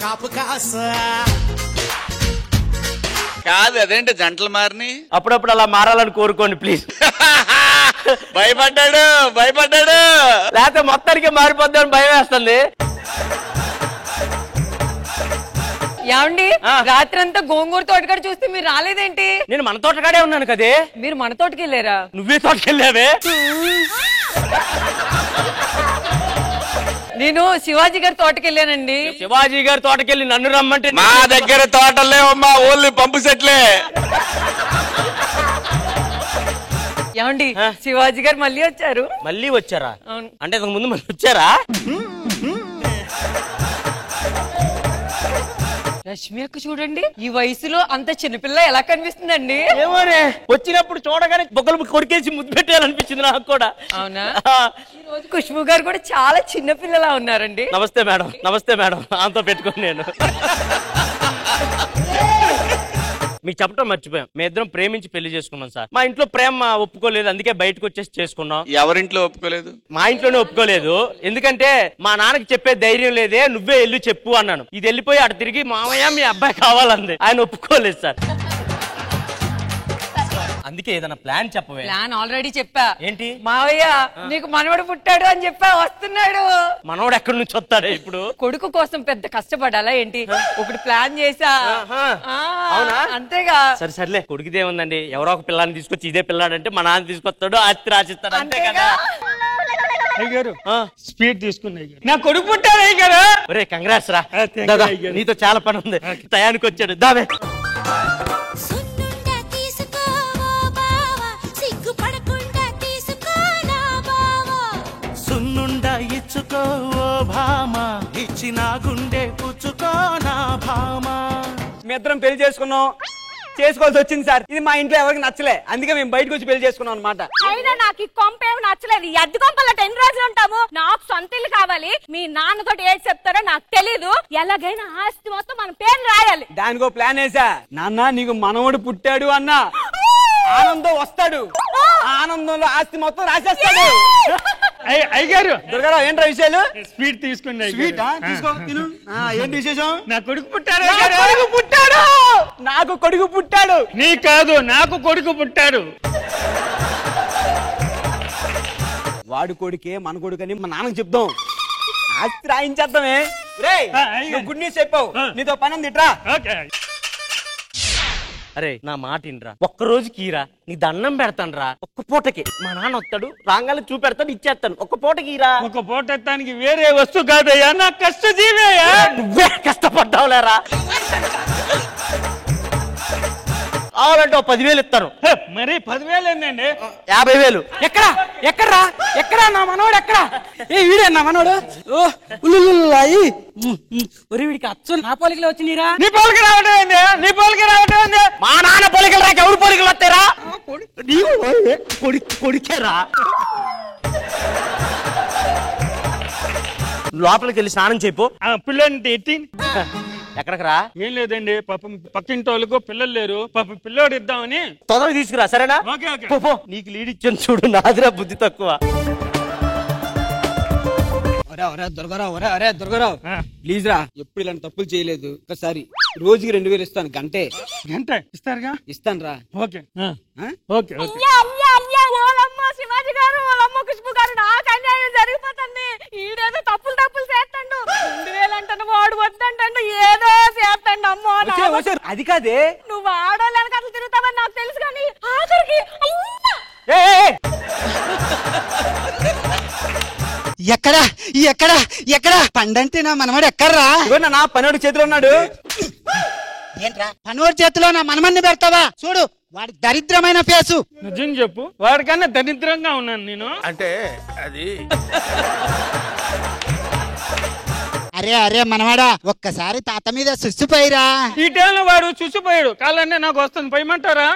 కాపు కాసా కాదు అదేంటి జంటలు మారిని అప్పుడప్పుడు అలా మారాలని కోరుకోండి ప్లీజ్. భయపడ్డాడు లేకపోతే మొత్తానికి మారిపోద్దని భయం వేస్తుంది. ఏమండి రాత్రంతా గోంగూర తోటకాడ చూస్తే మీరు రాలేదేంటి? నేను మన తోటకాడే ఉన్నాను కదే. మీరు మన తోటకి వెళ్ళారా? నువ్వే తోటకెళ్ళావే. నేను శివాజీ గారి తోటకి వెళ్ళానండి. శివాజీ గారి తోటకెళ్ళి నన్ను రమ్మంటే మా దగ్గర తోటలే అమ్మా, ఓన్లీ పంపు సెట్లే. ఏమండి శివాజీ గారు మళ్ళీ వచ్చారు. మళ్ళీ వచ్చారా? అంటే ఇంతకు ముందు మళ్ళీ వచ్చారా? రష్మి అక్క చూడండి, ఈ వయసులో అంత చిన్నపిల్ల ఎలా కనిపిస్తుందండి? ఏమోనే, వచ్చినప్పుడు చూడగానే బొక్కలు కొరికేసి ముద్దు పెట్టాలనిపించింది నాకు కూడా. అవునా? ఈ రోజు ఖుష్బూ గారు కూడా చాలా చిన్న పిల్లలా ఉన్నారండి. నమస్తే మేడం. నమస్తే మేడం. ఆంతో పెట్టుకోండి. నేను మీకు చెప్పడం మర్చిపోయాం, మీ ఇద్దరం ప్రేమించి పెళ్లి చేసుకున్నాం సార్. మా ఇంట్లో ప్రేమ ఒప్పుకోలేదు, అందుకే బయటకు వచ్చేసి చేసుకున్నాం. ఎవరింట్లో ఒప్పుకోలేదు? మా ఇంట్లోనే ఒప్పుకోలేదు. ఎందుకంటే మా నాన్నకి చెప్పే ధైర్యం లేదే, నువ్వే వెళ్ళి చెప్పు అన్నాను. ఇది వెళ్ళిపోయి అటు తిరిగి మామయ్య మీ అబ్బాయి కావాలంది, ఆయన ఒప్పుకోలేదు సార్. అందుకే ఏదైనా ప్లాన్ చెప్పవే. ప్లాన్ ఆల్రెడీ చెప్పా. ఏంటి? మావయ్య నీకు మనవడు పుట్టాడు అని చెప్పా, వస్తున్నాడు. మనవడు ఎక్కడి నుంచి వస్తాడే ఇప్పుడు? కొడుకు కోసం పెద్ద కష్టపడాలా ఏంటి? ఒకటి ప్లాన్ చేసా. అవునా? అంతేగా. సరే సర్లే, కొడుకుదే ఉందండి. ఎవరో ఒక పిల్లాన్ని తీసుకొచ్చి ఇదే పిల్లాడంటే మా నాన్న తీసుకొస్తాడు, ఆస్తి రాసిస్తాడు, అంతే కదా. స్పీడ్ తీసుకున్నాయి, నా కొడుకు పుట్టాడు అయ్యారు. ఒరే కంగ్రాట్స్ రా, నీతో చాలా పని ఉంది. టయానికి వచ్చాడు, దావే. సున్నుండ ఇచ్చుకో ఓ భామా, ఇచ్చిన గుండె పుచ్చుకో నా భామా. మీ ఇద్దరం పెళ్లి చేసుకున్నాం, చేసుకోవాల్సి వచ్చింది సార్. ఇది మా ఇంట్లో ఎవరికి నచ్చలే, అందుకే మేము బయటకు వచ్చి పెళ్లి చేసుకున్నాం అనమాట. అయినా నాకు ఈ కొంప ఏమి నచ్చలేదు. ఈ అద్దె కొంపలో 10 రోజులు ఉంటాము. నాకు సొంత ఇల్లు కావాలి. మీ నాన్నతో ఏది చెప్తారో నాకు తెలీదు. ఎలాగైనా ఆస్తి మొత్తం మన పేరు రాయాలి. దానికో ప్లాన్ వేసా. నాన్న నీకు మనవడు పుట్టాడు అన్న ఆనందం వస్తాడు, ఆనందంలో ఆస్తి మొత్తం రాసేస్తాడు. అయ్యారు దుర్గారావు ఏంట్రా విషయాలు? స్వీట్ తీసుకున్నా. స్వీట్ తీసుకో, తిను. ఏంటి విశేషం? నా కొడుకు పుట్టాడు. నాకు కొడుకు పుట్టాడు. నీ కాదు, నాకు కొడుకు పుట్టాడు. వాడు కొడుకే మన కొడుకు అని మా నాన్నకు చెప్దాం, ఆస్తి రాయించేద్దామే. గుడ్ న్యూస్ చెప్పావు, నీతో పని ఉంది. ఇట్రా. అరే నా మాట ఇన్రా, ఒక్క రోజుకి ఈరా, నీ దండం పెడతాను రా. ఒక్క పూటకి మా నాన్న వస్తాడు, రాగానే చూపెడతాడు, ఇచ్చేస్తాను. ఒక్క పూటకి ఈరా. ఒక పూట ఎత్తానికి వేరే వస్తువు కాదయ్యా, నా కష్టజీవయ్యా. నువ్వే కష్టపడ్డావులేరా. కావాలంటే 10,000 ఇస్తాను. మరి 10,000 ఏంటండి? 50,000. ఎక్కడా ఎక్కడ్రా ఎక్కడా నా మనోడు? ఎక్కడా? ఏ వీడే నా మనోడు? వీడికి అచ్చు నా పోలికలు వచ్చినీరా? నీ పోలికి రావడం ఏంది? నీ పోలికి రావడం ఏంది? మా నాన్న పోలికలు రాక ఎవరు పోలికలు వస్తారా? కొడుకేరా. లోపలికి వెళ్ళి స్నానం చేయిపో. పిల్లని ఎత్తి ఎక్కడికి రా? ఏం లేదండి, పాపం పక్కింటి వాళ్ళకు పిల్లలు లేరు, పాపం పిల్లోడు ఇద్దామని. తొందరగా తీసుకురా, సరేనా? పో, నీకు లీడ్ ఇచ్చాను చూడు, నాదిరా బుద్ధి తక్కువ. దుర్గారావు ప్లీజ్ రా, ఎప్పుడు ఇలాంటి తప్పులు చేయలేదు. ఒకసారి రోజుకి 2,000 ఇస్తాను, గంట ఇస్తారుగా. ఇస్తాను రా. Okay okay okay. శివాజీ గారు, వాళ్ళమ్మ ఖుష్బూ గారు, నాకు అన్యాయం జరిగిపోతుంది. ఈడేదో తప్పులు చేస్తాడు. 2,000 అంటాను, వాడు వద్దంటాడు, ఏదో చేస్తాడు. అమ్మో అది కాదే, నువ్వు ఆడోళ్ళు వెనకాల తిరుగుతావని నాకు తెలుసు, కానీ ఆఖరికి ఎక్కడా ఎక్కడా ఎక్కడా పండంటే నా మనవాడు ఎక్కడ్రా? నా పనివాడి చేతిలో ఉన్నాడు. ఏంట్రా పనివాడి చేతిలో నా మనమన్ని పెడతావా? చూడు వాడి దరిద్రమైన ఫేసు. నిజం చెప్పు, వాడికన్నా దరిద్రంగా ఉన్నాను నేను. అంటే అది అరే అరే మనవాడా, ఒక్కసారి తాత మీద సుచ్చిపోయిరా. ఈ టైంలో వాడు చూసిపోయాడు, కాళ్ళంటే నాకు వస్తుంది, పోయమంటారా?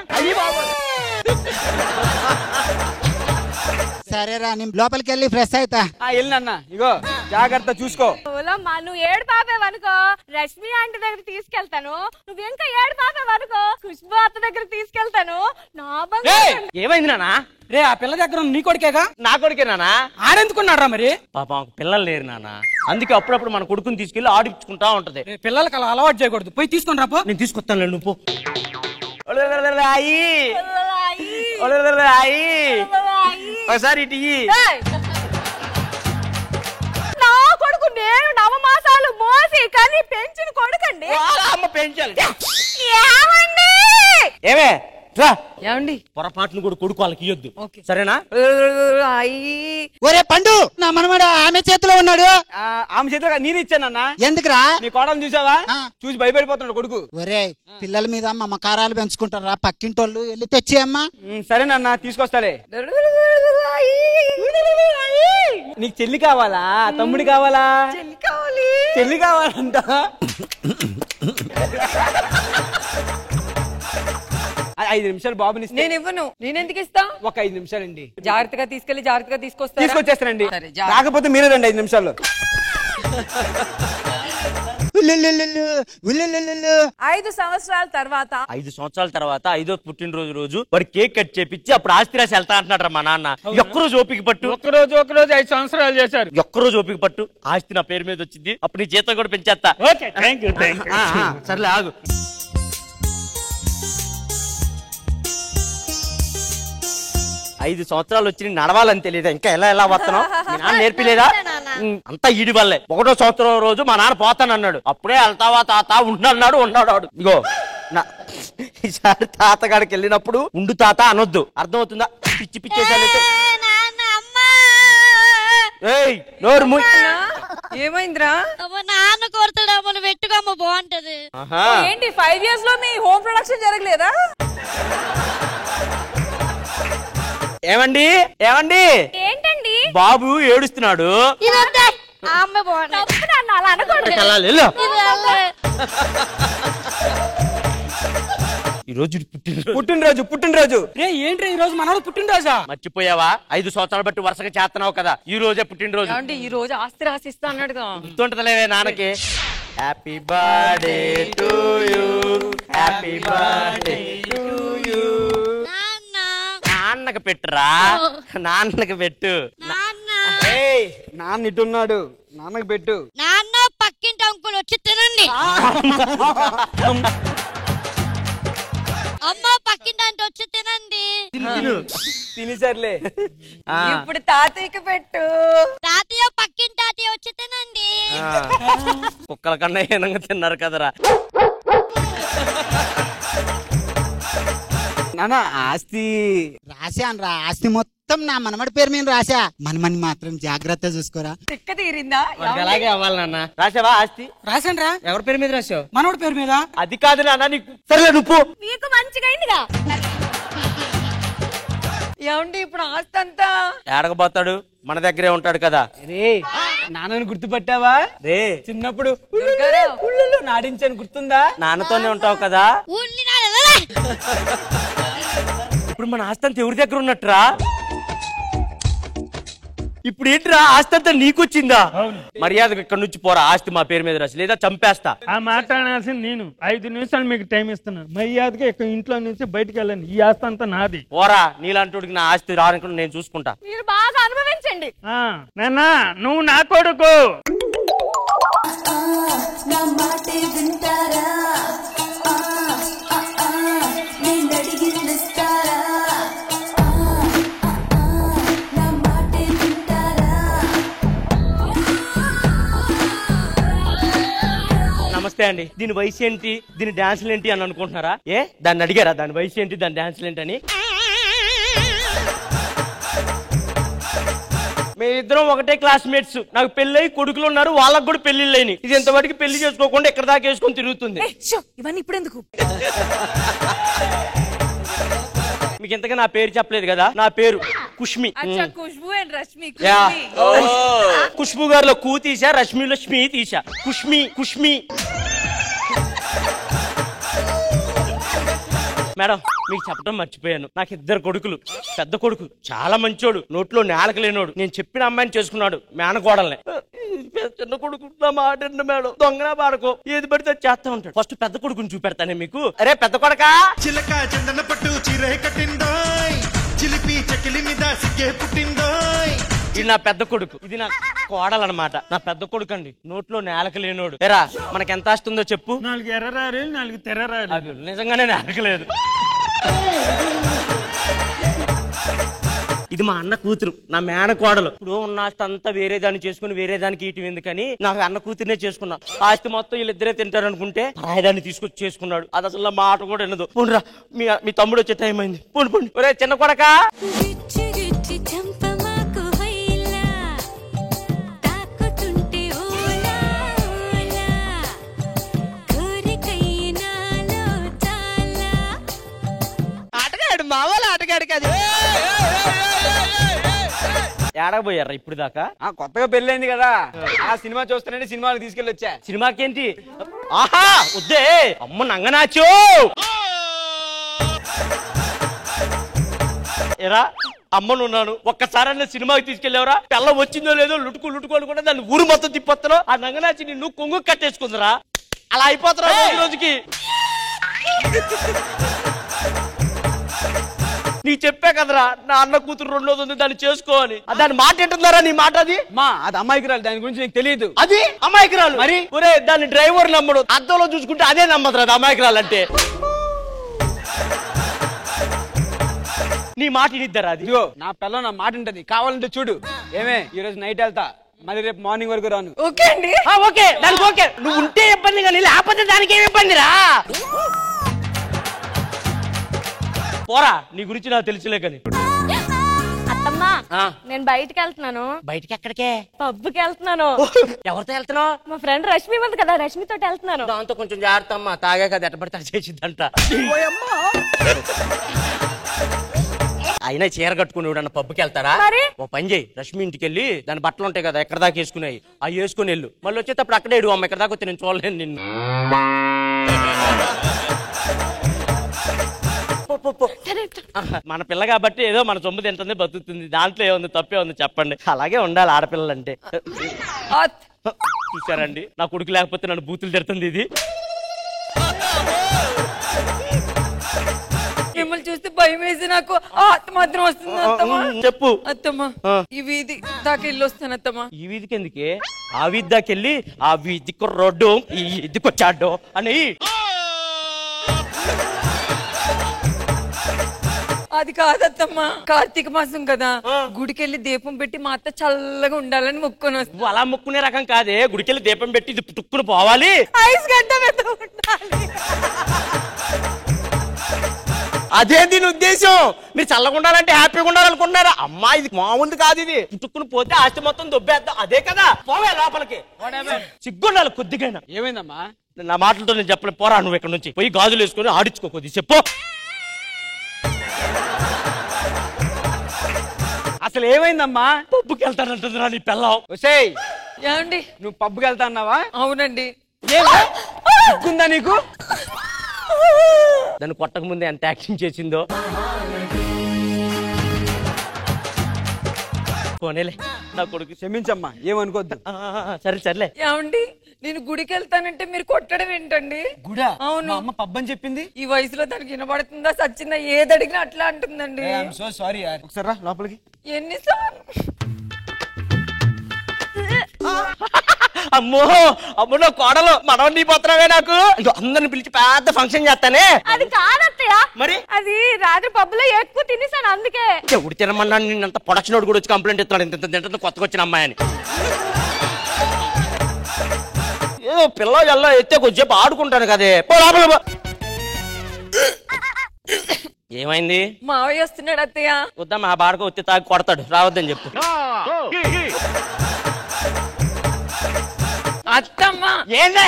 సరేరా, నేను లోపలికి వెళ్ళి ఫ్రెష్ అవుతా. వెళ్ళినన్నా, ఇగో జాగ్రత్త చూసుకో. నువ్వు ఏడు పాపేవనుకో రష్మి ఆంటీ దగ్గర తీసుకెళ్తాను. నువ్వు ఇంకా ఏడు పాపేవనుకో ఖుష్బూ అత్త దగ్గర తీసుకెళ్తాను. నా ఏమైంది నాన్న? రే ఆ పిల్ల దగ్గర నీ కొడుకేగా? నా కొడుకే నానా. ఆడెందుకున్నాడు రా మరి? పాప పిల్లలు లేరు నాన్న, అందుకే అప్పుడప్పుడు మన కొడుకుని తీసుకెళ్లి ఆడిపించుకుంటా ఉంటది. పిల్లలకి అలా అలవాటు చేయకూడదు, పోయి తీసుకుని రాపో. నేను తీసుకొస్తాను నువ్వు పో. ఒకసారి ఇటు ఇయ్యి. నా కొడుకు నేను నవమాసాలు మోసి కానీ పెంచిన కొడుకండి. అమ్మ పెంచాలి. ఏమండి? ఏమే రా. ఏమండి పొరపాటును కూడా కొడుకు వాళ్ళకి ఇయ్యొద్దు, ఓకే. సరేనా? ఒరే పండు, నా మనమడు ఆమె చేతిలో ఉన్నాడు. ఆమె చేతిలో నేను ఇచ్చానన్నా. ఎందుకురా? నీ కోడలు చూసావా? ఆ. చూసి భయపడిపోతున్నాడు కొడుకు. ఒరే పిల్లల మీద మమకారాలు పెంచుకుంటారా? పక్కింటోళ్ళు వెళ్ళి తెచ్చేయమ్మా. సరేనన్నా తీసుకొస్తాలే. నీకు చెల్లి కావాలా తమ్ముడు కావాలా? చెల్లి కావాలంట. ఐదు నిమిషాలు బాబుని ఇస్తే. నేను ఇవ్వను. నేనెందుకు ఇస్తా? ఒక 5 నిమిషాలండి. జాగ్రత్తగా తీసుకెళ్లి జాగ్రత్తగా తీసుకొచ్చేస్తానండి. సరే, జాగ్రత్త. రాకపోతే మీరే రండి 5 నిమిషాల్లో. ఉల్లుల్లుల్లు, ఉల్లుల్లుల్లు. 5 సంవత్సరాల తర్వాత 5 సంవత్సరాల తర్వాత 5వ పుట్టినరోజు రోజు వాడు కేక్ కట్ చేపించి అప్పుడు ఆస్తి రాసి వెళ్తా అంటున్నాడు మా నాన్న. ఒక్కరోజు ఓపిక పట్టు. ఒకరోజు 5 సంవత్సరాలు చేశారు. ఒక్కరోజు ఓపిక పట్టు, ఆస్తి నా పేరు మీద వచ్చింది, అప్పుడు నీ జీతం కూడా పెంచేస్తా. Okay, thank you. సర్లే ఆగు. 5 సంవత్సరాలు వచ్చి నడవాలని తెలియదా? ఇంకా ఎలా వస్తున్నావు? మీ నాన్న నేర్పిలేదా? అంతా ఈడి వల్లే. 1వ సంవత్సరం రోజు మా నాన్న పోతానన్నాడు, అప్పుడే వెళ్తావా తాత? ఉన్నాడు ఇగో ఈసారి తాతగాడికి వెళ్ళినప్పుడు ఉండు తాత అనొద్దు, అర్థమవుతుందా? పిచ్చి పిచ్చేసాలైతే. ఏయ్ నోరు మూయ్. ఏమైందిరా? నాన్న కొడతాడమ్మ, పెట్టుకోమ్మ బాగుంటది. ఏంటి 5 years లో మీ హోమ్ ప్రొడక్షన్ జరగలేదా? ఏమండి ఏంటండి? బాబు ఏడుస్తున్నాడు. అమ్మ బాగుంది. అలా అనకూడదు. వెళ్ళాలి. ఈ రోజు పుట్టినరోజు. రే ఏంట్రా ఈ రోజు మనోడు పుట్టినరోజా? మర్చిపోయావా? 5 సంవత్సరాలు బట్టి వరుసగా చేస్తున్నావు కదా, ఈ రోజే పుట్టినరోజు. ఏమండి ఈ రోజు ఆస్తి రాసిస్తా అన్నాడుగా. గుర్తుంటలేవే నాన్నకి? Happy birthday to you, happy birthday to you. నాన్నకి పెట్టురా, నాన్నకి పెట్టు. నాన్న ఇటున్నాడు, నాన్నకి పెట్టు. నాన్న పక్కింటి అంకుల్ వచ్చి తినండి. అమ్మ పక్కింటి అంటే వచ్చి తినండి. తినేసర్లే. ఇప్పుడు తాతయ్యకి పెట్టు. తాతయ్య పక్కింటి తాతయ్య వచ్చి తినండి. కుక్కల కన్నా ఏనంగా తిన్నారు కదరా. నాన్న ఆస్తి రాశాను రా, ఆస్తి మొత్తం నా మనమడి పేరు మీద రాశా. మనమని మాత్రం జాగ్రత్త చూసుకోరా. తిక్క తీరిందా? అలాగే అవ్వాలి నాన్న. రాసావా ఆస్తి? రాశాను రా. ఎవరి పేరు మీద రాసావు? మనోడి పేరు మీద. అది కాదు నాన్న నీకు. సరేలే నువ్వు. మీకు మంచిగా అయిందిగా. ఏమండి ఇప్పుడు ఆస్తి అంతా ఏడకపోతాడు, మన దగ్గరే ఉంటాడు కదా. రే నాన్నని గుర్తుపట్టావా? రే చిన్నప్పుడు నాడించాను, గుర్తుందా? నాన్నతోనే ఉంటావు కదా. ఊళ్ళి నాన్న ఇప్పుడు మన ఆస్తి అంతా ఎవరి దగ్గర ఉన్నట్టురా? ఇప్పుడు ఏంటిరా ఆస్తి అంతా నీకొచ్చిందా? మర్యాదగా ఇక్కడ నుంచి పోరా, ఆస్తి మా పేరు మీద రాసి, లేదా చంపేస్తా. ఆ మాట్లాడాల్సింది నేను. 5 నిమిషాలు మీకు టైం ఇస్తున్నాను. మర్యాదగా ఇక్కడ ఇంట్లో నుంచి బయటకు వెళ్ళండి. ఈ ఆస్తి అంతా నాది. పోరా, నీలాంటి నా ఆస్తి రానుకుని నేను చూసుకుంటా. మీరు బాగా అనుభవించండి. నాన్న నువ్వు నా కొడుకు. నమస్తే అండి. దీని వయసు ఏంటి, దీని డాన్సులు ఏంటి అని అనుకుంటున్నారా? దాన్ని అడిగారా దాని వయసు ఏంటి, దాని డాన్సులు ఏంటి అని? మేమిద్దరం ఒకటే క్లాస్మేట్స్. నాకు పెళ్ళై కొడుకులు ఉన్నారు, వాళ్ళకు కూడా పెళ్లిళ్ళని. ఇది ఎంతవరకు పెళ్లి చేసుకోకుండా ఎక్కడ దాకా వేసుకొని తిరుగుతుంది. ఇవన్నీ ఇప్పుడు ఎందుకు? మీకు ఇంతగా నా పేరు చెప్పలేదు కదా. నా పేరు కుష్మి. ఖుష్బు అండ్ రష్మి. ఖుష్బు గారిలో కూ తీసా, రష్మిలో స్మి తీసా. కుష్మి. మేడం మీకు చెప్పడం మర్చిపోయాను, నాకు 2 కొడుకులు. పెద్ద కొడుకు చాలా మంచోడు, నోట్లో నేలకు లేనోడు. నేను చెప్పిన అమ్మాయిని చేసుకున్నాడు, మేనకోడల్ని. చిన్న కొడుకు నా మాట మేడం, దొంగనా పాడకో, ఏది పడితే చేస్తా ఉంటాడు. ఫస్ట్ పెద్ద కొడుకుని చూపెడతానే మీకు. అరే పెద్ద కొడకా, చిలక చందన పట్టు చీరే కట్టిందోయ్, చిలిపి చెకిలి ఇది నా పెద్ద కొడుకు, ఇది నా కోడలన్నమాట. నా పెద్ద కొడుకు అండి, నోట్లో నేలక లేనోడు. ఎరా మనకి ఎంత వస్తుందో చెప్పు. 4 ఎర్రరారు 4 తెర్రరారు. అది నిజంగానే నేలకలేదు. ఇది మా అన్న కూతురు, నా మేన కోడలు. ఇప్పుడు ఉన్న ఆస్తి అంతా వేరే దాన్ని చేసుకుని వేరే దానికి ఇటు ఎందుకని నాకు అన్న కూతురునే చేసుకున్నా. ఆస్తి మొత్తం వీళ్ళిద్దరే తింటారు అనుకుంటే రాయదాన్ని తీసుకొచ్చి చేసుకున్నాడు. అది అసలు మాట కూడా వినదు. పోన్రా, మీ తమ్ముడు వచ్చే టైం అయింది. పోను పోండి. ఒరే చిన్న కొడకా, ఆటగాడు మావాళ్ళు ఆటగాడు కాదు. ఏడకపోయారా ఇప్పుడు దాకా? కొత్తగా పెళ్ళైంది కదా, ఆ సినిమా చూస్తానంటే సినిమాకి తీసుకెళ్ళి వచ్చా. సినిమాకేంటి? ఆహా వద్దే, అమ్మ నంగనాచో. ఎరా అమ్మనున్నాను, ఒక్కసారన్నా సినిమాకి తీసుకెళ్ళావరా? పిల్ల వచ్చిందో లేదో లుటుకు అనుకుంటే దాన్ని ఊరు మొత్తం తిప్పొస్తాను. ఆ నంగనాచి నిన్ను కొంగు కట్టేసుకుందిరా. అలా అయిపోతారా రోజుకి. నీ చెప్పే కదరా నా అన్న కూతురు 2 రోజులు దాన్ని చేసుకోవాలి. దాన్ని మాట ఏంటుందారా నీ మాట? అది అది అమ్మాయికిరాలు, దాని గురించి నీకు తెలియదు. అది అమాయకురాలు మరి. ఒరే దాన్ని డ్రైవర్ నమ్మడు, అద్దంలో చూసుకుంటే అదే నమ్మదురా అది అమాయకురాలు అంటే. నీ మాట ఇనిద్దరా? అది ఇదిగో నా పిల్ల నా మాట ఉంటది, కావాలంటే చూడు. ఏమే ఈ రోజు నైట్ వెళ్తా, మళ్ళీ రేపు మార్నింగ్ వరకు రాను. ఓకే అండి. ఓకే దానికి ఓకే. నువ్వు ఉంటే ఇబ్బంది కానీ లేకపోతే దానికి ఏమి ఇబ్బందిరా? పోరా, నీ గురించి నాకు తెలుసులే కానీ. అత్తమ్మా నేను బయటికి వెళ్తున్నాను. బయటికి ఎక్కడికే? పబ్కి వెళ్తున్నాను. ఎవరితో వెళ్తున్నావు? మా ఫ్రెండ్ రష్మి ఉంది కదా, రష్మి తోటి వెళ్తున్నాను. దాంతో కొంచెం జాగ్రత్త అమ్మా, తాగా కదా ఎట్టబడితే చేసిద్దంట. అయినా చీర కట్టుకుని అన్న పబ్కి వెళ్తారా? ఓ పని చేయి, రష్మి ఇంటికి వెళ్ళి దాని బట్టలు ఉంటాయి కదా ఎక్కడ దాకా వేసుకున్నాయి అవి వేసుకుని వెళ్ళు. మళ్ళీ వచ్చేటప్పుడు అక్కడే ఇడు అమ్మ, ఎక్కడ దాకా వచ్చి నేను చూడలేను నిన్ను. మన పిల్ల కాబట్టి ఏదో మన సొమ్ము తింటుంది బతుకుతుంది, దాంట్లో ఏముంది తప్పే ఉంది చెప్పండి. అలాగే ఉండాలి ఆడపిల్లలంటే. చూసారండి నా కొడుకు లేకపోతే నన్ను బూతులు తిడుతుంది ఇది. మిమ్మల్ని చూస్తే భయం వేసి నాకు ఆత్మ మాత్రం వస్తుంది అత్తమ్మా. చెప్పు అత్తమ్మా, ఈ వీధి దాకా వెళ్ళి వస్తాను అత్తమ్మా. ఈ వీధికి ఎందుకే? ఆ వీధి దాకెళ్ళి ఆ వీధికి రోడ్డు ఈ వీధికొచ్చాడు అని. అది కాదత్తమ్మా, కార్తీక మాసం కదా, గుడికెళ్ళి దీపం పెట్టి మా అత్త చల్లగా ఉండాలని మొక్కుని వస్తుంది. నువ్వు అలా మొక్కునే రకం కాదే, గుడికెళ్ళి దీపం పెట్టి ఇది పుట్టుకుని పోవాలి. ఐస్ గడ్డ మీద ఉండాలి. అదే దీని ఉద్దేశం. మీరు చల్లగా ఉండాలంటే హ్యాపీగా ఉండాలనుకుంటున్నారా? అమ్మా ఇది మామూలుది కాదు, ఇది పుట్టుకుని పోతే ఆస్తి మొత్తం దొబ్బేద్దాం. అదే కదా, పోవే లోపలికి. సిగ్గుండాలి కొద్దిగైనా. ఏమైందమ్మా? నా మాటలతో నేను చెప్పలే. పోరా నువ్వు ఇక్కడ నుంచి పోయి గాజులు వేసుకుని ఆడించుకో కొద్ది. చెప్పు అసలు ఏమైందమ్మా? పబ్బుకి వెళ్తానంటుందిరా నీ పిల్లం. ఒసేయ్ ఏమండి నువ్వు పబ్కి వెళ్తా అన్నావా? అవునండి. సిగ్గుందా నీకు? దాన్ని కొట్టక ముందే ఎంత యాక్షన్ చేసిందో. పోనేలే నా కొడుకు. క్షమించమ్మా, ఏమనుకోద్దు. సర్లే. ఏమండి నేను గుడికి వెళ్తానంటే మీరు కొట్టడం ఏంటండి? గుడా? అవును. అమ్మ పబ్ అని చెప్పింది. ఈ వయసులో దానికి వినబడుతుందా సచ్చిందా? ఏది అడిగినా అట్లా అంటుందండి. సో సారీ, ఒకసారి రా లోపలికి. ఎన్నిసార్లు? అమ్మో అమ్మో నా కోడలు మనవన్నీ పోతున్నావే. నాకు అందరిని పిలిచి పెద్ద ఫంక్షన్ చేస్తానే. అది కాదత్తయ్య, మరి అది రాత్రి పబ్బులో ఎక్కువ తినేసాను అందుకే. ఎవడు తినమన్నా నిన్నంత ప్రొడక్షన్ కూడా వచ్చి కంప్లైంట్ ఇస్తున్నాడు ఇంత తింటుంది కొత్తగా వచ్చిన అమ్మాయిని. ఏదో పిల్ల ఎల్లా ఎత్తే కొద్దిసేపు ఆడుకుంటాను కదే. ఏమైంది? మావయ్య వస్తున్నాడు అత్తయ్య. వద్దా మా బాడక వచ్చి తాగి కొడతాడు, రావద్దని చెప్పు. అత్తమ్మా ఏందే?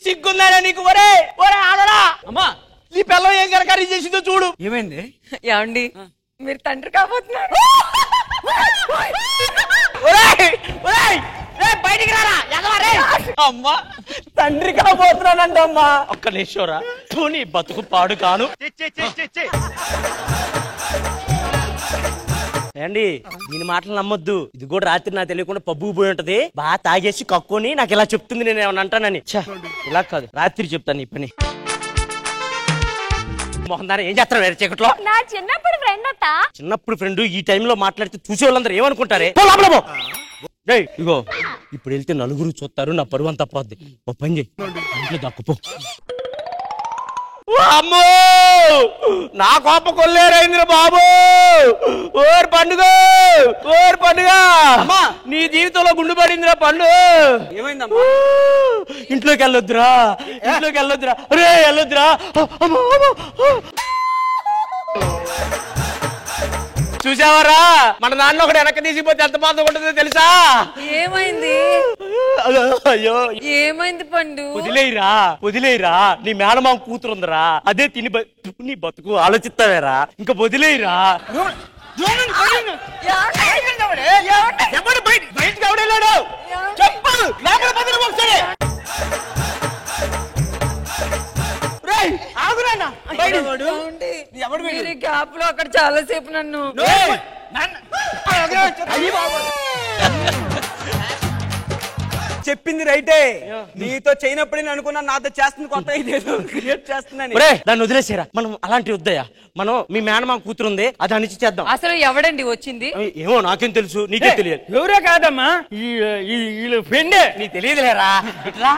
సిగ్గుందా నీకు? ఒరే ఒరే ఆడరా, అమ్మా నీ పిల్లం ఏం కరకరీ చేసిందో చూడు. ఏమైంది? ఏమండి మీరు తండ్రి కాబోతున్నారు. బయటికి రారా అమ్మా, తండ్రి కాబోతున్నానంట. అమ్మా ఒక్క నిమిషంరా, నీ బతుకు పాడు కాను. ఏండి దీని మాటలు నమ్మొద్దు. ఇది కూడా రాత్రి నాకు తెలియకుండా పబ్బుకు పోయి ఉంటది, బాగా తాగేసి కక్కుని నాకు ఇలా చెప్తుంది నేను ఏమన్నా అంటానని. ఇలా కాదు, రాత్రి చెప్తాను ఈ పని. మొహం దాని ఏం చేస్తారు వేరే చీకట్లో? నా చిన్నప్పుడు ఫ్రెండ్ అత్త. చిన్నప్పుడు ఫ్రెండ్ ఈ టైంలో మాట్లాడితే చూసే వాళ్ళందరూ ఏమనుకుంటారే? పో లోపల పో. డేయ్, ఇగో ఇప్పుడు వెళ్తే నలుగురు చూస్తారు, నా పరువు అంతా పోద్ది. ఓ పని చెయ్యి, ఇంట్లో దక్కుపో. అమ్మో, నా కోప కొల్లేరైందిరా బాబు. ఓర్ పండుగ, ఓర్ పండుగ, నీ జీవితంలో గుండు పడిందిరా పండు. ఏమైందమ్మా? ఇంట్లోకి వెళ్ళొద్దురా, ఇంట్లోకి వెళ్ళొద్దురా, రే వెళ్ళొద్దురా. చూసావరా, మన నాన్న ఒకటి వెనక్కి తీసిపోతే ఎంత బాధ ఉంటుందో తెలుసా? ఏమైంది? అయ్యో, ఏమైంది పండు? వదిలేయిరా, వదిలేయిరా. నీ మేనమామ కూతురుందరా, అదే తిని నీ బతుకు ఆలోచిస్తావేరా. ఇంకా వదిలేయిరా. బయటకు ఎవడెళ్ళాడు? చెప్పు, లోపల పదిన ఒకసారి. గ్యాప్ లో అక్కడ చాలా సేపు నన్ను చెప్పింది రైటే. నీతో చేయనప్పుడే అనుకున్నా, నాతో చేస్తుంది కొత్త ఇదేదో క్రియేట్ చేస్తుందని. దాన్ని వదిలేసారా? మనం అలాంటి వద్దయ్యా. మనం మీ మేనమామ కూతురుంది, అది అనిచి చేద్దాం. అసలు ఎవడండి వచ్చింది? ఏమో నాకేం తెలుసు, నీకే తెలియదు. ఎవరే కాదమ్మా, వీళ్ళు ఫ్రెండే. నీకు తెలియదులేరా. ఇట్లా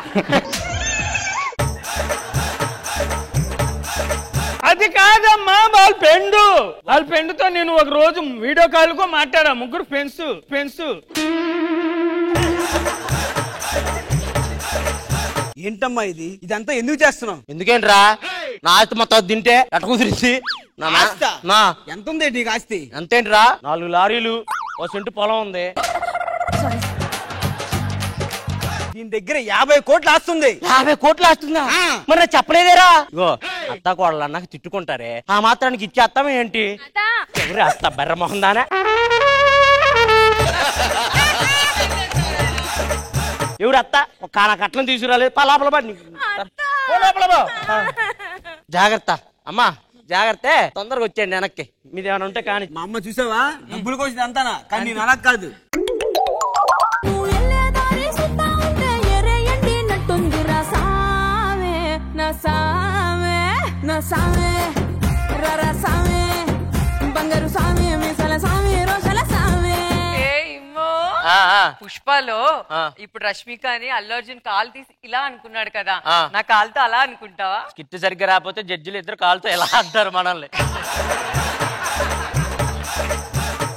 అది కాదమ్మా, వాళ్ళ ఫ్రెండ్. వాళ్ళ ఫ్రెండ్ తో నేను ఒక రోజు వీడియో కాల్ కు మాట్లాడా. ముగ్గురు ఫ్రెండ్స్. ఏంటమ్మా ఇది? ఇదంతా ఎందుకు చేస్తున్నావు? ఎందుకేంట్రా? నా ఆస్తి మొత్తం తింటే ఎట కుదిరింది? ఎంత ఉంది నీకు ఆస్తి? అంతేంట్రా, 4 లారీలు, 1 సెంటు పొలం ఉంది. దీని దగ్గర 50 కోట్లు ఆస్తుంది. 50 కోట్లు ఆస్తుందా? మరి నాకు చెప్పలేదేరా? ఇగో అత్త కోడలు అన్నాక తిట్టుకుంటారే, ఆ మాత్రానికి ఇచ్చేస్తాం ఏంటి? ఎవరు అత్త బెర్ర మొహం దానే? ఎవరు అత్త? ఒక కాన కట్నం తీసుకురాలేదు. లోపల జాగ్రత్త అమ్మా, జాగ్రత్త. తొందరగా వచ్చేయండి వెనక్కి. మీదేమైనా ఉంటే కానీ. మా అమ్మ చూసావా, డబ్బులు కోసింది అంతానా, కానీ నేను అలా కాదు. పుష్పలో ఇప్పుడు రష్మిక అని అల్లు అర్జున్ కాలు తీసి ఇలా అనుకున్నాడు కదా, నా కాలుతో అలా అనుకుంటావా? స్కిట్ సరిగ్గా రాకపోతే జడ్జిలు ఇద్దరు కాలుతో ఎలా అంటారు మనల్ని?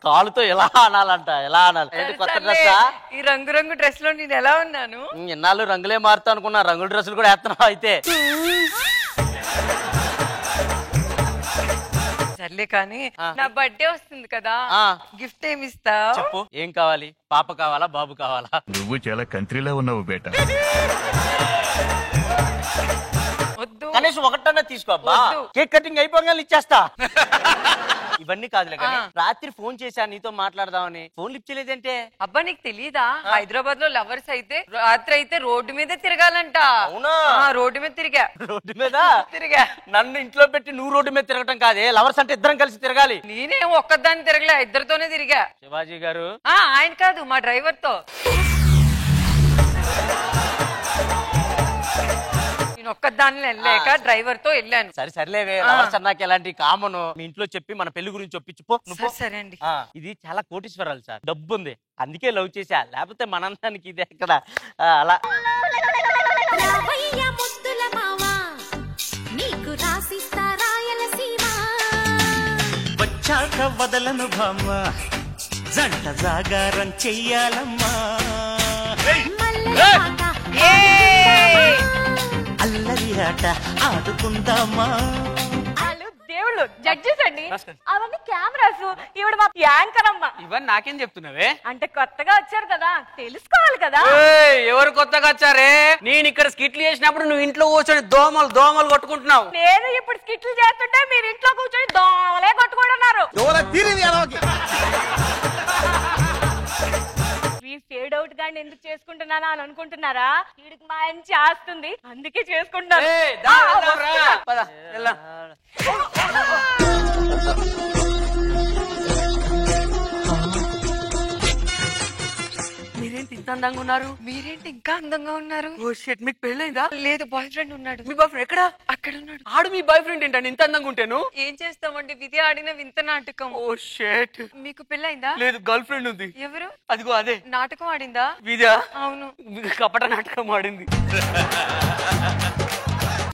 కాలుతో ఎలా అనాలంట, ఎలా అనాలి? కొత్త డ్రెస్, ఈ రంగు డ్రెస్ లో నేను ఎలా ఉన్నాను? ఎన్నాళ్ళు రంగులే మారుతా అనుకున్నా, రంగుల డ్రెస్సులు కూడా వేస్తున్నావు అయితే. సర్లే కానీ నా బర్త్డే వస్తుంది కదా, గిఫ్ట్ ఏమి ఇస్తావు? చెప్పు, ఏం కావాలి? పాప కావాలా, బాబు కావాలా? నువ్వు చాలా కంట్రీలో ఉన్నావు బేట. వద్దు, కనీసం ఒకటన్నా తీసుకో. కేక్ కటింగ్ అయిపోగానే ఇచ్చేస్తా. ఇవన్నీ కాదులే కానీ, రాత్రి ఫోన్ చేశా నీతో మాట్లాడదామని, ఫోన్ లిఫ్ట్ చేయలేదంటే? అబ్బా నీకు తెలీదా, హైదరాబాద్ లో లవర్స్ అయితే రాత్రి అయితే రోడ్డు మీదే తిరగాలంట. అవునా? రోడ్డు మీద తిరిగా. రోడ్డు మీద తిరిగా? నన్ను ఇంట్లో పెట్టి నువ్వు రోడ్డు మీద తిరగటం కాదే, లవర్స్ అంటే ఇద్దరం కలిసి తిరగాలి. నేనేం ఒక్కదాన్ని తిరగలే, ఇద్దరితోనే తిరిగా. శివాజీ గారు ఆయన కాదు, మా డ్రైవర్ తో. నేను ఒక్కదాన్ని వెళ్ళలేక డ్రైవర్ తో వెళ్ళాను. సరే సర్లేవే, లవర్స్ అన్నాక ఎలాంటి కామన్. మీ ఇంట్లో చెప్పి మన పెళ్లి గురించి ఒప్పించుకో. సరే అండి. ఇది చాలా కోటీశ్వరాలు సార్, డబ్బు ఉంది, అందుకే లవ్ చేశా. లేకపోతే మనందానికి ఇది ఎక్కడ అలా. వచ్చాక వదలను భామ, జంట జాగారం చెయ్యాలమ్మా. అల్లరి ఆట ఆడుకుందామా. దేవుళ్ళు జడ్జెస్ అండి, అవన్నీ కెమెరాస్. ఈవిడ మా యాంకర్ అమ్మ. ఇవన్నీ నాకేం చెప్తున్నావే? అంటే కొత్తగా వచ్చారు కదా, తెలుసుకోవాలి కదా. ఎవరు కొత్తగా వచ్చారే? నేను ఇక్కడ స్కిట్లు చేసినప్పుడు నువ్వు ఇంట్లో కూర్చొని దోమలు కొట్టుకుంటున్నావు. నేను ఇప్పుడు స్కిట్లు చేస్తుంటే మీరు ఇంట్లో కూర్చొని దోమలే కొట్టుకుంటున్నారు. ఫేడ్ అవుట్ గాని ఎందుకు చేసుకుంటున్నానా అని అనుకుంటున్నారా? వీడికి మంచి ఆస్తుంది, అందుకే చేసుకుంటున్నాను. మీరేంటి ఇంత అందంగా ఉన్నారు. మీరేంటి ఇంకా అందంగా ఉన్నారు? ఓ షెట్, మీకు పెళ్ళైందా? లేదు, బాయ్ ఫ్రెండ్ ఉన్నాడు. మీ బాయ్ ఫ్రెండ్ ఎక్కడ? అక్కడ ఉన్నాడు. ఆడు మీ బాయ్ ఫ్రెండ్ ఏంటండి ఇంత అందంగా ఉంటాను? ఏం చేస్తామండి, విధి ఆడిన వింత నాటకం. ఓ షెట్. మీకు పెళ్ళైందా? లేదు, గర్ల్ ఫ్రెండ్ ఉంది. ఎవరు? అదిగో అదే. నాటకం ఆడిందా? విదా? అవును. కపట నాటకం ఆడింది.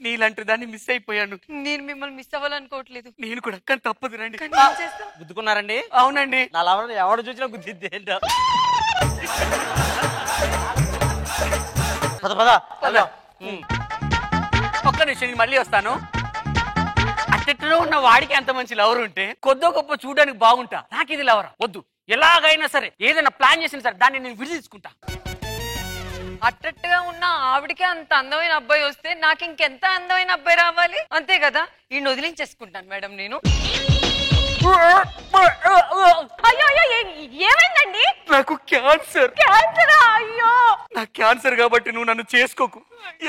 నీలాంటి దాన్ని మిస్ అయిపోయాను. నేను మిమ్మల్ని మిస్ అవ్వాలనుకోవట్లేదు. నేను కూడా, కానీ తప్పదు రండి. కానీ ఏం చేస్తాం? గుద్దుకున్నారండి? అవునండి. నా లవర్ ఎవడు చూసినా గుద్దిద్ది ఏంటో. పద పద వెళ్దాం. ఒక్క నిమిషం, నేను మళ్ళీ వస్తాను. అట్టెట్టులో ఉన్న వాడికి ఎంత మంచి లవర్ ఉంటే కొద్దో గొప్ప చూడడానికి బాగుంటా. నాకు ఇది లవరా వద్దు. ఎలాగైనా సరే ఏదైనా ప్లాన్ చేసిన సరే దాన్ని నేను విడిపించుకుంటా. అట్టట్టుగా ఉన్న ఆవిడకే అంత అందమైన అబ్బాయి వస్తే నాకు ఇంకెంత అందమైన అబ్బాయి రావాలి? అంతే కదా, ఈ వదిలించేసుకుంటాను మేడం నేను. అయ్యో అయ్యో ఏమైందండి? నాకు క్యాన్సర్. క్యాన్సరా? అయ్యో. నాకు క్యాన్సర్ కాబట్టి నువ్వు నన్ను చేసుకోకు.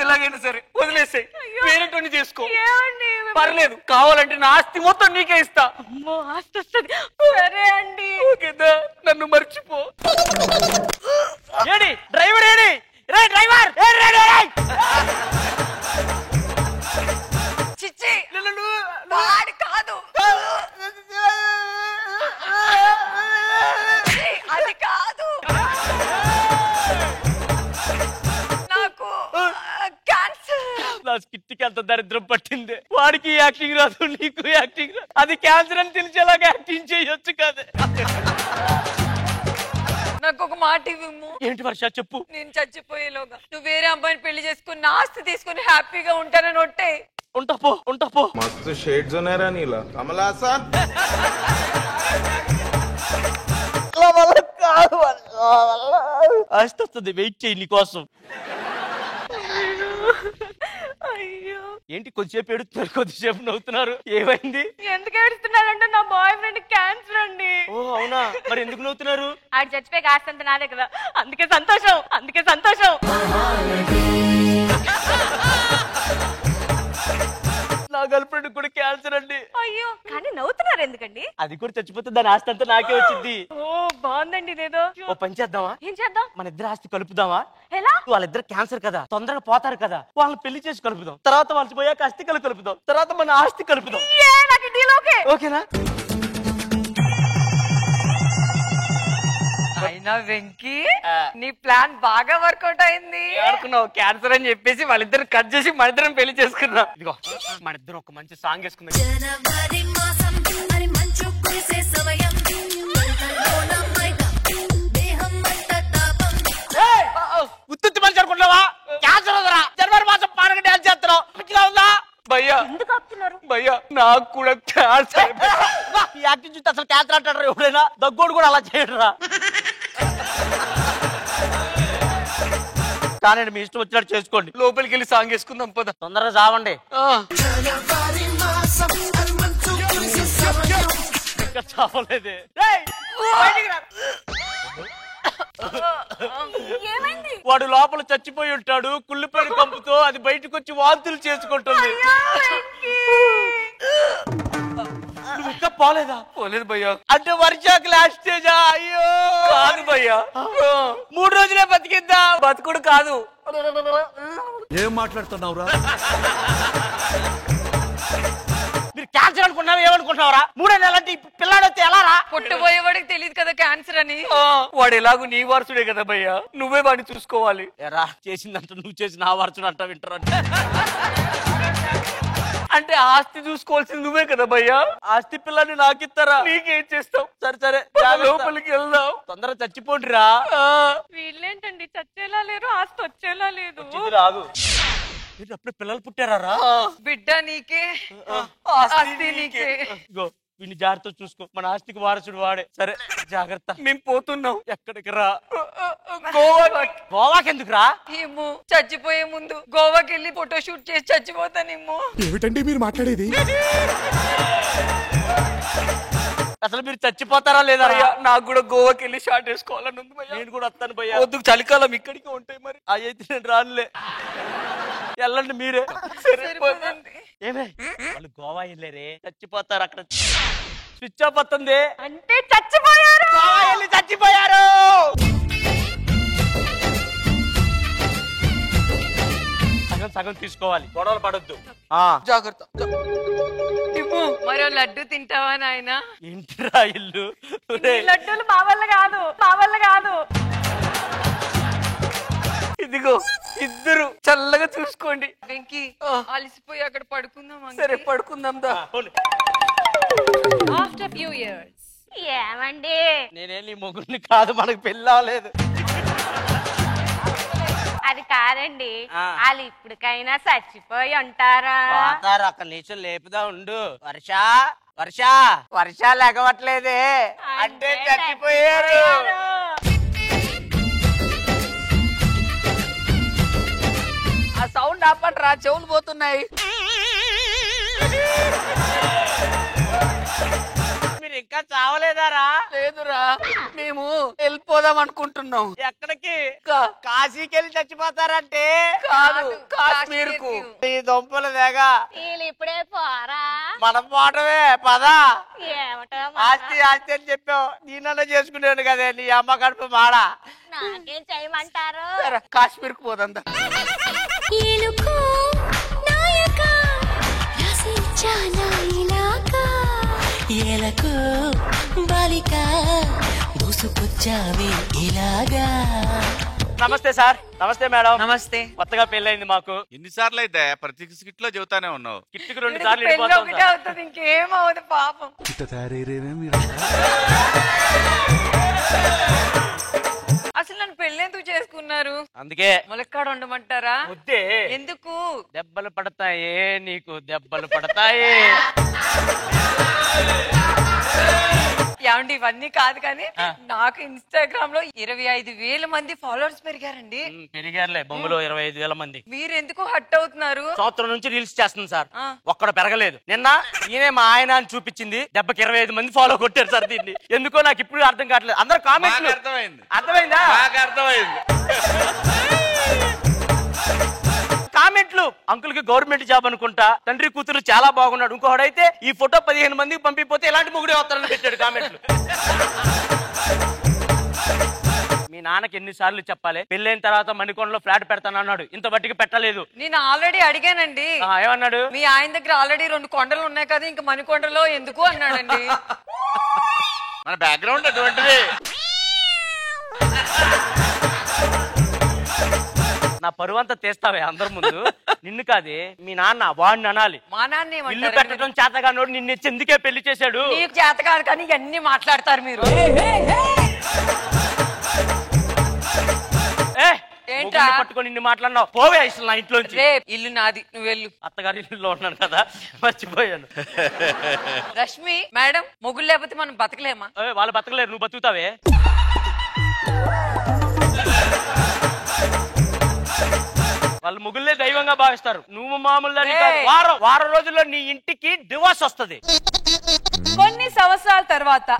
ఎలాగైనా సరే వదిలేసాయి, వేరేటోని చేసుకో. ఏమండి? పర్లేదు, కావాలంటే నా ఆస్తి మొత్తం నీకే ఇస్తా. అమ్మో, ఆస్తి వస్తుంది. సరే అండి. ఓకేదా? నన్ను మర్చిపో. ఏడి డ్రైవర్, ఏడి రే డ్రైవర్, చిచ్చి వాడు కాదు, అది కాదు, నాకు క్యాన్సర్. నా స్కిట్కి అంత దరిద్రం పట్టింది. వాడికి యాక్టింగ్ రాదు, నీకు యాక్టింగ్ రాదు. అది క్యాన్సర్ అని తెలిసేలాగా యాక్టింగ్ చేయొచ్చు కదా. నాకు ఒక మాట ఇవ్వు. ఏంటి వర్ష, చెప్పు. నేను చచ్చిపోయేలోగా నువ్వు వేరే అబ్బాయిని పెళ్లి చేసుకుని నా ఆస్తి తీసుకుని హ్యాపీగా ఉంటానని ఒట్టే. ఉంటా పో. मस्त शेड जो नाही राणीला कमला असा ఆస్తి వస్తుంది, వెయిట్ చేయి నీకోసం. అయ్యో, ఏంటి కొద్దిసేపు ఏడుతున్నారు, కొద్దిసేపు నవ్వుతున్నారు, ఏమైంది? ఎందుకు ఏడుస్తున్నారంటే నా బాయ్ ఫ్రెండ్ క్యాన్సర్ అండి. ఓ అవునా, మరి ఎందుకు నవ్వుతున్నారు? ఆడు చచ్చిపోయి కాస్తంత నాదే కదా, అందుకే సంతోషం. నా గర్ల్ ఫ్రెండ్ కూడా క్యాన్సర్ అండి. అయ్యో, కానీ నవ్వుతున్నారు ఎందుకండి? అది కూడా చచ్చిపోతే దాని ఆస్తి అంతా నాకే వచ్చింది. ఓ బాగుందండి ఇదేదో. ఓ పని చేద్దామా? ఏం చేద్దాం? మన ఇద్దరు ఆస్తి కలుపుదామా? ఎలా? వాళ్ళిద్దరు క్యాన్సర్ కదా, తొందరగా పోతారు కదా, వాళ్ళని పెళ్లి చేసి కలుపుదాం. తర్వాత వాళ్ళు పోయాక ఆస్తి కలుపుదాం. తర్వాత మన ఆస్తి కలుపుదాం. నాకు డీల్ ఓకే. ఓకేనా? అయినా వెంకీ, నీ ప్లాన్ బాగా వర్కౌట్ అయింది. అనుకున్నావు క్యాన్సర్ అని చెప్పేసి వాళ్ళిద్దరు కట్ చేసి మన ఇద్దరం పెళ్లి చేసుకున్నాం. ఇదిగో మన ఇద్దరం ఒక మంచి సాంగ్ వేసుకుందాం. ఉత్తుత్తి మనిషి అనుకుంటున్నావా? క్యాన్సర్ వదరా, జనవరి మాసం పానక డాన్స్ చేస్తున్నావు, పిచ్చిగా ఉందా? భయ్యా ఎందుకు ఆపుతున్నారు? భయ్యా, నాకు కూడా క్యాన్సర్. ఈ యాక్టింగ్ చూస్తే అసలు క్యాన్సర్ అంటాడు ఎవడైనా. దగ్గోడు కూడా అలా చేయడరా. కానీ మీ ఇష్టం వచ్చినట్టు చేసుకోండి. లోపలికి వెళ్ళి సాంగ్ వేసుకుందాం పద. తొందరగా చావండి. ఇంకా చావలేదే. ఏమైంది? వాడు లోపల చచ్చిపోయి ఉంటాడు, కుళ్ళిపోయిన కంపుతో అది బయటకు వచ్చి వాంతులు చేసుకుంటుంది. నువ్వు ఇంకా పోలేదా? పోలేదు భయ్యా. అంటే వర్షాకు లాస్ట్ స్టేజా? అయ్యో కాదు భయ్యా, 3 రోజులే బతికిద్దా? బతుకుడు కాదు. ఏం మాట్లాడుతున్నావురా? మీరు క్యాన్సర్ అనుకున్నావు, ఏమనుకుంటున్నావురా? 3 నెలలంటే పిల్లాడు వస్తే ఎలా రా? పుట్టబోయేవాడికి తెలియదు కదా క్యాన్సర్ అని. వాడు ఎలాగూ నీ వారసుడే కదా భయ్యా, నువ్వే వాడిని చూసుకోవాలి. ఎరా చేసిందంట నువ్వు చేసిన ఆ వారసుడు అంట వింటారు. అంటే ఆస్తి చూసుకోవాల్సింది నువ్వే కదా భయ్యా. ఆస్తి పిల్లని నాకిస్తారా? నీకేం చేస్తావు? సరే లోపలికి వెళ్దాం. తొందరగా చచ్చిపోండిరా. వీళ్ళేంటండి చచ్చేలా లేరు, ఆస్తి వచ్చేలా లేదు. రాదు. మీరు అప్పుడు పిల్లలు పుట్టారా? బిడ్డ నీకే, ఆస్తి నీకే. ఇగో వీడిని జాగ్రత్త చూసుకో, మన ఆస్తికి వారసుడు వాడే. సరే జాగ్రత్త. మేము పోతున్నాం. ఎక్కడికి రా? గోవాకి ఎందుకు రా? ఏమో, చచ్చిపోయే ముందు గోవాకి వెళ్ళి ఫోటో షూట్ చేసి చచ్చిపోతానేమో. ఏమిటండి మీరు మాట్లాడేది? అసలు మీరు చచ్చిపోతారా లేదా? నాకు కూడా గోవాకి వెళ్ళి షార్ట్ వేసుకోవాలని ఉంది భయ్యా. నేను కూడా వస్తాను భయ్యా. వద్దు, చలికాలం ఇక్కడికి ఉంటాయి మరి. అయితే నేను రానులే, వెళ్ళండి మీరే. సరిపోదండి. ఏమే వాళ్ళు గోవా వెళ్ళారే, చచ్చిపోతారు అక్కడ. స్విచ్ ఆఫ్ వస్తుంది అంటే చచ్చిపోయారు. గోవా వెళ్ళి చచ్చిపోయారు. సగం సగం తీసుకోవాలి, గొడవలు పడొద్దు. జాగ్రత్త. మరో లడ్డు తింటావా నాయన? ఇంటిరా ఇల్లు. లడ్డూలు మా వల్ల కాదు, మా వల్ల కాదు. ఇదిగో ఇద్దరు చల్లగా చూసుకోండి. వెంకీ అలసిపోయి అక్కడ పడుకుందాం. సరే పడుకుందాం దా. After few years. ఏమండి నేనే నీ మొగుడిని కాదు, మనకు పెళ్ళి అవ్వలేదు. అది కాదండి, వాళ్ళు ఇప్పటికైనా చచ్చిపోయి ఉంటారా? ఒక్క నిమిషం లేపుదా ఉండు. వర్ష వర్ష వర్ష లేకవట్లేదే అంటే చచ్చిపోయారు. ఆ సౌండ్ ఆపండిరా, చెవులు పోతున్నాయి. మీరు ఇంకా చావలేదారా? లేదురా, మేము వెళ్ళిపోదాం అనుకుంటున్నాం. ఎక్కడికి? కాశీకి వెళ్ళి చచ్చిపోతారంటే? కాదు, కాశ్మీర్ కు. ఈ దుంపలు దేగా వీళ్ళు ఇప్పుడే పోరా? మనం పోవటమే పదా. ఏమటో ఆస్తి ఆస్తి అని చెప్పావు, నేనన్నా చేసుకునేవాడు కదే నీ అమ్మ కడుపు మాడా. నాకేం చేయమంటారు? కాశ్మీర్ కు పోదాం. నమస్తే సార్. నమస్తే మేడం. నమస్తే. కొత్తగా పెళ్ళైంది మాకు. ఎన్నిసార్లు అయితే ప్రతి స్కిట్ లో చెబుతానే ఉన్నావు. కిట్టుకు 2 సార్లు పెళ్ళి వెళ్ళిపోతాం ఒకటే సార్. అవుతుంది, ఇంకేమవుతుంది పాపం. అసలు నన్ను పెళ్లి ఎందుకు చేసుకున్నారు? అందుకే ములక్కాడ ఉండమంటారా? వద్దే. ఎందుకు? దెబ్బలు పడతాయే నీకు, దెబ్బలు పడతాయి. ఏమండి ఇవన్నీ కాదు కానీ నాకు ఇన్స్టాగ్రామ్ లో 25,000 మంది ఫాలోవర్స్ పెరిగారండి. పెరిగారులే, బొమ్మలో 25,000 మంది. మీరు ఎందుకు హట్ అవుతున్నారు? సంవత్సరం నుంచి రీల్స్ చేస్తుంది సార్, ఒక్కడ పెరగలేదు. నిన్న ఈయనే మా ఆయన అని చూపించింది, దెబ్బకి 25 మంది ఫాలో కొట్టారు సార్. దీన్ని ఎందుకో నాకు ఇప్పుడు అర్థం కావట్లేదు. అందరు కామెంట్లు. అర్థమైంది. అర్థమైందా? నాకు అర్థమైంది. కామెంట్లు, అంకుల్ కి గవర్నమెంట్ జాబ్ అనుకుంటా, తండ్రి కూతురు చాలా బాగున్నాడు. ఇంకొకడైతే ఈ ఫోటో 15 మందికి పంపిపోతే ఎలాంటి మొగుడే వస్తారని పెట్టాడు కామెంట్లు. మీ నాన్నకి ఎన్నిసార్లు చెప్పాలి, పెళ్ళైన తర్వాత మణికొండలో ఫ్లాట్ పెడతానన్నాడు, ఇంత బట్టికి పెట్టలేదు. నేను ఆల్రెడీ అడిగానండి. ఏమన్నాడు? మీ ఆయన దగ్గర ఆల్రెడీ 2 కొండలు ఉన్నాయి కదా, ఇంకా మణికొండలో ఎందుకు అన్నాడండి. మన బ్యాక్గ్రౌండ్ అటువంటిది. నా పరువంతా తీస్తావే అందరి ముందు. నిన్ను కాదే, మీ నాన్న వాడిని అనాలి. మా నాన్న ఇల్లు పెట్టడం చేతగానోడు నిన్ను ఎందుకే పెళ్లి చేశాడు. నీకు చేత కాదు కానీ ఇవన్నీ మాట్లాడతారు మీరు. ఏంట్రా పట్టుకొని నిన్ను మాట్లాడినావు, పోవే అసలు నా ఇంట్లోంచి. ఇల్లు నాది, నువ్వు వెళ్ళు. అత్తగారి ఇల్లులో ఉన్నాను కదా, మర్చిపోయాను. రష్మి మేడం, మొగుడు లేకపోతే మనం బతకలేమా? వాళ్ళు బతకలేరు, నువ్వు బతుకుతావే. వాళ్ళు ముగ్గులే దైవంగా భావిస్తారు, నువ్వు మామూలు. వారం రోజుల్లో నీ ఇంటికి డివోర్స్ వస్తుంది. కొన్ని సంవత్సరాల తర్వాత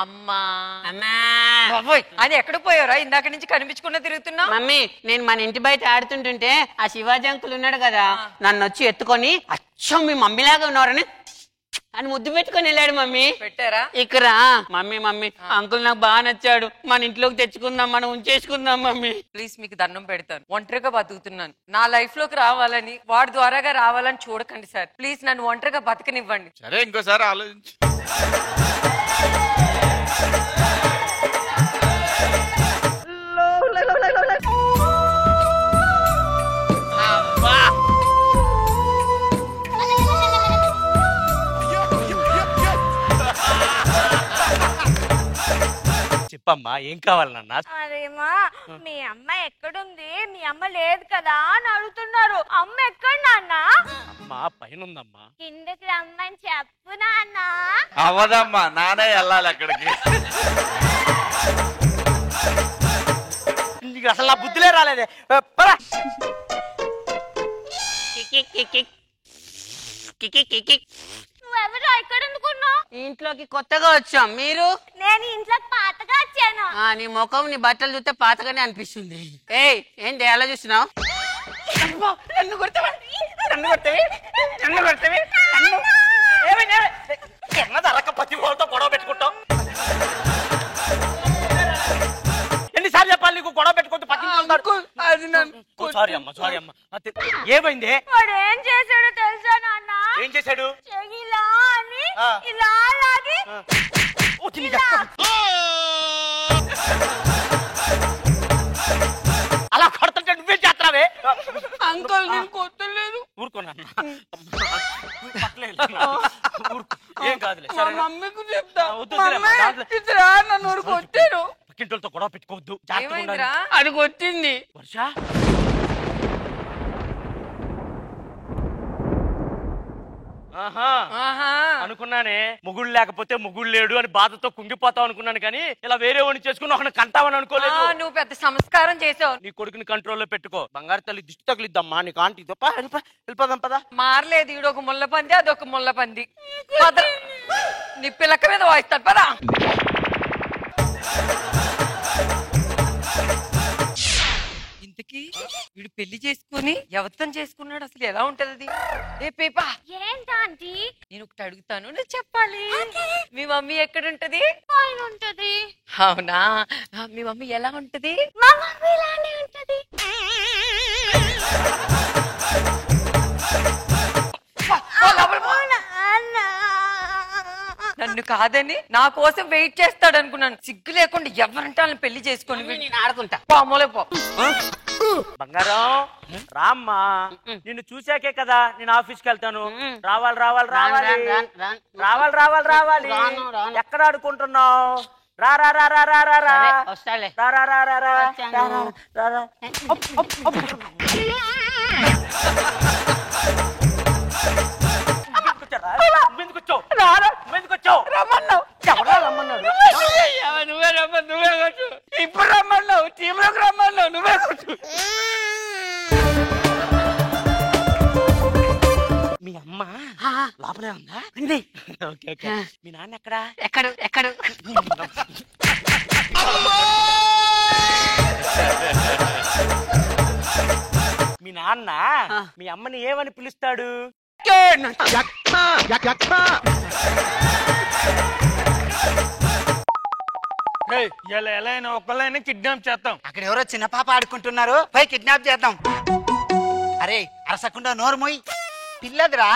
అమ్మా అని ఎక్కడ పోయారా? ఇందాక నుంచి కనిపించకుండా తిరుగుతున్నా. మమ్మీ, నేను మన ఇంటి బయట ఆడుతుంటుంటే ఆ శివాజీ అంకుల్ ఉన్నాడు కదా, నన్ను వచ్చి ఎత్తుకొని అచ్చం మీ మమ్మీలాగా ఉన్నారని అని ముద్దు పెట్టుకొని వెళ్ళాడు. మమ్మీ పెట్టారా? ఇక్కడ మమ్మీ మమ్మీ అంకుల్ నాకు బాగా నచ్చాడు, మన ఇంట్లోకి తెచ్చుకుందాం, మనం ఉంచేసుకుందాం మమ్మీ. ప్లీజ్ మీకు దండం పెడతాను, ఒంటరిగా బతుకుతున్నాను. నా లైఫ్ లోకి రావాలని, వాడి ద్వారాగా రావాలని చూడకండి సార్. ప్లీజ్ నన్ను ఒంటరిగా బతకనివ్వండి. సరే ఇంకోసారి ఆలోచించు. చెప్పమ్మా, ఏం కావాలి నాన్న? అదేమా, మీ అమ్మ ఎక్కడుంది? మీ అమ్మ లేదు కదా అని అడుగుతున్నారు. అమ్మ ఎక్కడ నాన్న? అమ్మా పైన ఉందమ్మా. కిందకి రమ్మని చెప్పు నాన్న. అవదమ్మా, నానే వెళ్ళాలి అక్కడికి. నీకు అసలు నా బుద్ధిలే రాలేదే. నువ్వెవరు ఇక్కడ ఎందుకున్నావు? ఇంట్లోకి కొత్తగా వచ్చాం, మీరు? నేను ఇంట్లోకి పాతగా వచ్చాను. నీ ముఖం, నీ బట్టలు చూస్తే పాతగానే అనిపిస్తుంది. ఏయ్, ఏంటి ఎలా చూస్తున్నావు? నన్ను కొడతావా? నన్ను కొడతావే? నన్ను కొడతావే? అరక పతి వాళ్ళతో గొడవ పెట్టుకుంటాం. ఎన్నిసార్లు చెప్పాలి నీకు గొడవ పెట్టుకుంటూ పతి అది నన్ను సారీ అమ్మా ఏమైంది? వాడు ఏం చేశాడో తెలుసా నాన్న? ఏం చేశాడు? ఇలా అని ఇలా లాగి అలా కొడుతుంటే నువ్వేం చేస్తావే? అంకుల్ నేను కొట్టలేదు. ఊరుకోనా ఏం కాదులే. మా మమ్మీకి చెప్తా. నన్ను కొట్టారు. పక్కింటోళ్ళతో గొడవ పెట్టుకోవద్దు. అది కొట్టింది. వర్ష అనుకున్నానే మొగుడు లేకపోతే మొగుడు లేడు అని బాధతో కుంగిపోతావు అనుకున్నాను, కానీ ఇలా వేరే వాడిని చేసుకుని ఒక కంటావని అనుకోలేదు. నువ్వు పెద్ద సంస్కారం చేసావు. నీ కొడుకుని కంట్రోల్లో పెట్టుకో. బంగారు తల్లి దిష్టి తగిలిద్దమ్మా నీకు. ఆంటీ వెళ్ళిపోదాం పదా. మారలేదు, ఈడొక ముళ్ళ పంది అదొక ముళ్ళ పంది. నీ పిల్లక మీద వాయిస్తాను పదా. ఇంతకీ వీడు పెళ్లి చేసుకుని ఎవరితో చేసుకున్నాడు, అసలు ఎలా ఉంటది అది? ఏ పేపా ఏంటంటీ? నేను ఒకటి అడుగుతాను, నువ్వు చెప్పాలి. మీ మమ్మీ ఎక్కడుంటది? పైన ఉంటది. అవునా? మీ మమ్మీ ఎలా ఉంటది? మా మమ్మీ ఇలానే ఉంటది. నన్ను కాదని నా కోసం వెయిట్ చేస్తాడు అనుకున్నాను. సిగ్గు లేకుండా ఎవరంటే వాళ్ళని పెళ్లి చేసుకొని నేను ఆడుకుంటా. పామోలే పో. బంగారం రామ్మా, నిన్ను చూసాకే కదా నేను ఆఫీస్కి వెళ్తాను. రావాలి రావాలి రావాలి రావాలి రావాలి రావాలి. ఎక్కడ ఆడుకుంటున్నావు? రా రా రా రా రా రా రా వస్తాలే. రా రా రా రా రా రా రా. నువ్వే రమ్మన్నావు, నువ్వే కొట్టు. ఇప్పుడు రమ్మన్నావు, టీంలోకి రమ్మన్నావు, నువ్వే కొట్టు. మీ అమ్మ లోపలే ఉందా? Okay okay. మీ నాన్న ఎక్కడా? ఎక్కడు మీ నాన్న మీ అమ్మని ఏమని పిలుస్తాడు? ఇలా ఎలా అయినా ఒకళ్ళైనా కిడ్నాప్ చేస్తాం. అక్కడ ఎవరో చిన్న పాప ఆడుకుంటున్నారు, పోయి కిడ్నాప్ చేద్దాం. అరే అరసకుండా నోరు మోయి, పిల్లదిరా.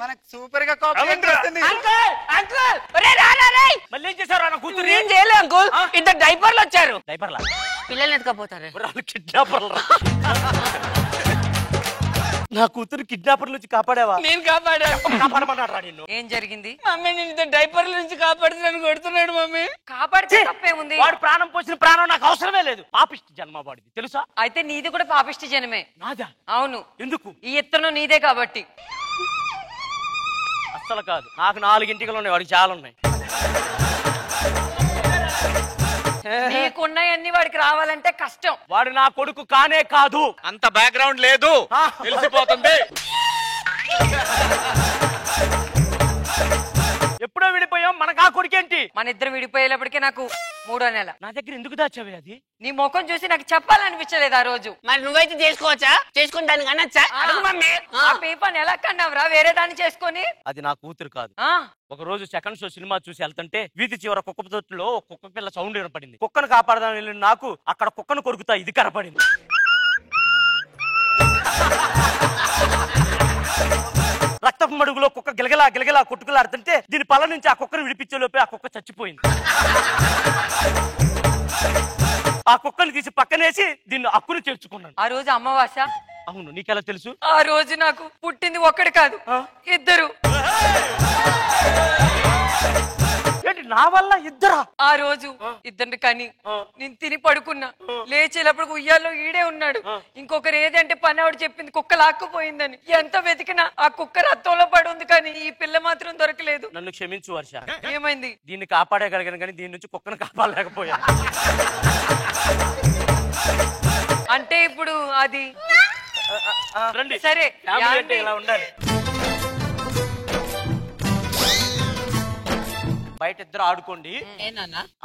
మనకు సూపర్ గా కోపం వస్తుంది. మళ్ళీ ఏం చేశారు? నా కూతురు ఏం చేయలే అంకుల్, ఇద్దరు డైపర్లు వచ్చారు. డైపర్లా? పిల్లల్ని ఎత్తుకపోతారు. కిడ్నాపర్లు. నా కూతురు కిడ్నాపర్ నుంచి కాపాడావా? నేను కాపాడమన్నాడు రా నిన్ను. ఏం జరిగింది? మమ్మీ నేను ఇద్దరు డైపర్ల నుంచి కాపాడుతున్నాను కొడుతున్నాడు. మమ్మీ కాపాడితే తప్పేముంది? వాడు ప్రాణం పోసిన ప్రాణం నాకు అవసరమే లేదు. పాపిష్టి జన్మ వాడిది తెలుసా? అయితే నీది కూడా పాపిష్టి జనమే. నాదా? అవును. ఎందుకు? ఈ ఎత్తున నీదే కాబట్టి. అస్సలు కాదు, నాకు 4 ఇంటికలు ఉన్నాయి, వాడికి చాలా ఉన్నాయి. నీకున్నాయన్నీ వాడికి రావాలంటే కష్టం. వాడు నా కొడుకు కానే కాదు. అంత బ్యాక్గ్రౌండ్ లేదు, తెలిసిపోతుంది. ఎప్పుడో విడిపోయాం, మనకు ఆ కొడుకేంటి? మన ఇద్దరు విడిపోయేటప్పటికే నాకు 3వ నెల. నా దగ్గర ఎందుకు దాచావే అది? నీ ముఖం చూసి నాకు చెప్పాలనిపించలేదు ఆ రోజు. మరి నువ్వైతే చేసుకోవచ్చా? చేసుకుని దానికి అనొచ్చా? అడుగు మమ్మీ. ఆ పేపర్ని ఎలా కన్నావురా వేరే దాన్ని చేసుకొని? అది నా కూతురు కాదు. ఆ ఒక రోజు సెకండ్ షో సినిమా చూసి వెళ్తుంటే వీధి చివర కుక్క తొట్టులో కుక్క పిల్ల సౌండ్ వినపడింది. కుక్కను కాపాడదాని వెళ్ళిన నాకు అక్కడ కుక్కను కొరుకుతా ఇది కనపడింది. రక్తపు మడుగులో కుక్క గిలగిలా గిలగిలా కొట్టుకులాడుతుంటే దీని పళ్ళ నుంచి ఆ కుక్కను విడిపించే లోపే ఆ కుక్క చచ్చిపోయింది. ఆ కుక్కను తీసి పక్కనేసి దీన్ని అక్కును చేర్చుకున్నాను. ఆ రోజు అమావాస్య. అవును, నీకెలా తెలుసు? ఆ రోజు నాకు పుట్టింది ఒక్కడు కాదు, ఇద్దరు. ఏంటి నా వల్ల ఇద్దరా? ఆ రోజు ఇద్దరిని కానీ నేను తిని పడుకున్నా, లేచేటప్పుడు ఉయ్యాల్లో ఈడే ఉన్నాడు. ఇంకొకరు ఏదంటే పని ఆవిడ చెప్పింది కుక్క లాక్కుపోయిందని. ఎంత వెతికినా ఆ కుక్క రక్తంలో పడి ఉంది, కానీ ఈ పిల్ల మాత్రం దొరకలేదు. నన్ను క్షమించు వర్ష. ఏమైంది? దీన్ని కాపాడగలిగాను కానీ దీని నుంచి కుక్కను కాపాడలేకపోయా. అంటే ఇప్పుడు అది రండి. సరే అంటే ఇలా ఉండాలి. బయట ఇద్దరు ఆడుకోండి.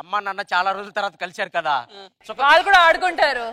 అమ్మా నాన్న చాలా రోజుల తర్వాత కలిశారు కదా, వాళ్ళు కూడా ఆడుకుంటారు.